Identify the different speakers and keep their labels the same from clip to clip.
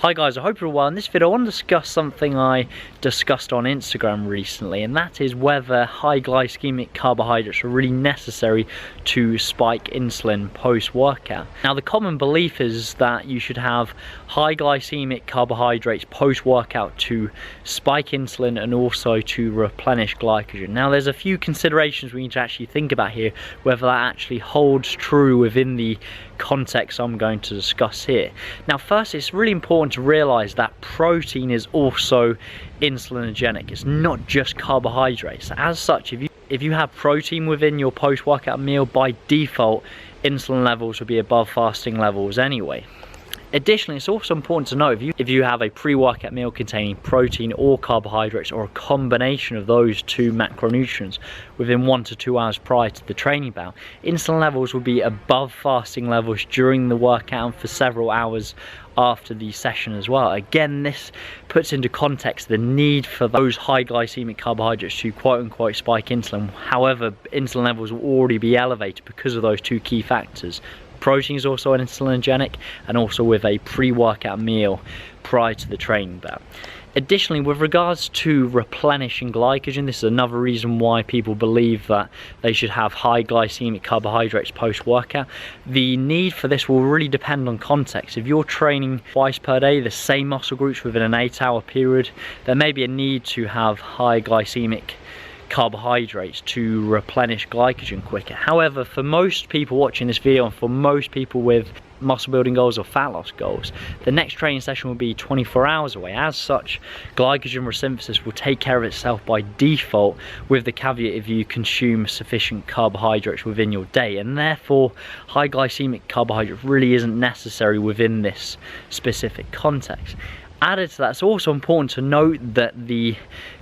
Speaker 1: Hi guys, I hope you're well. In this video I want to discuss something I discussed on Instagram recently, and that is whether high glycemic carbohydrates are really necessary to spike insulin post-workout. Now the common belief is that you should have high glycemic carbohydrates post-workout to spike insulin and also to replenish glycogen. Now there's a few considerations we need to actually think about here, whether that actually holds true within the context I'm going to discuss here. Now first, it's really important to realize that protein is also insulinogenic. It's not just carbohydrates. As such, if you have protein within your post-workout meal, by default insulin levels will be above fasting levels anyway. Additionally, it's also important to know if you have a pre-workout meal containing protein or carbohydrates, or a combination of those two macronutrients within 1 to 2 hours prior to the training bout, insulin levels will be above fasting levels during the workout and for several hours after the session as well. Again, this puts into context the need for those high glycemic carbohydrates to quote-unquote spike insulin. However, insulin levels will already be elevated because of those two key factors. Protein is also an insulinogenic, and also with a pre-workout meal prior to the training bout. Additionally, with regards to replenishing glycogen, this is another reason why people believe that they should have high glycemic carbohydrates post-workout. The need for this will really depend on context. If you're training twice per day, the same muscle groups within an 8-hour period, there may be a need to have high glycemic carbohydrates to replenish glycogen quicker. However, for most people watching this video, and for most people with muscle building goals or fat loss goals, the next training session will be 24 hours away. As such, glycogen resynthesis will take care of itself by default, with the caveat if you consume sufficient carbohydrates within your day, and therefore high glycemic carbohydrate really isn't necessary within this specific context. Added to that, it's also important to note that the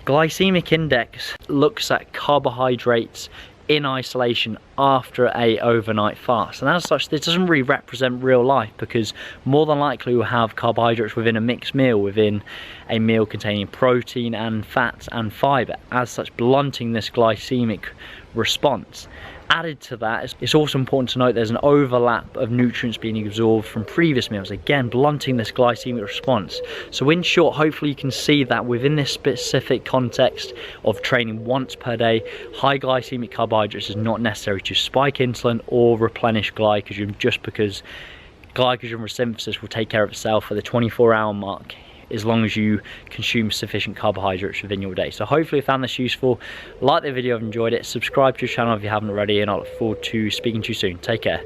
Speaker 1: glycemic index looks at carbohydrates in isolation after a overnight fast, and as such this doesn't really represent real life, because more than likely we'll have carbohydrates within a mixed meal, within a meal containing protein and fats and fiber, as such blunting this glycemic response. Added to that, it's also important to note there's an overlap of nutrients being absorbed from previous meals, again blunting this glycemic response. So in short, hopefully you can see that within this specific context of training once per day, high glycemic carbohydrates is not necessary to spike insulin or replenish glycogen, just because glycogen resynthesis will take care of itself at the 24-hour mark, as long as you consume sufficient carbohydrates within your day. So hopefully you found this useful. Like the video if you enjoyed it, subscribe to the channel if you haven't already, and I look forward to speaking to you soon. Take care.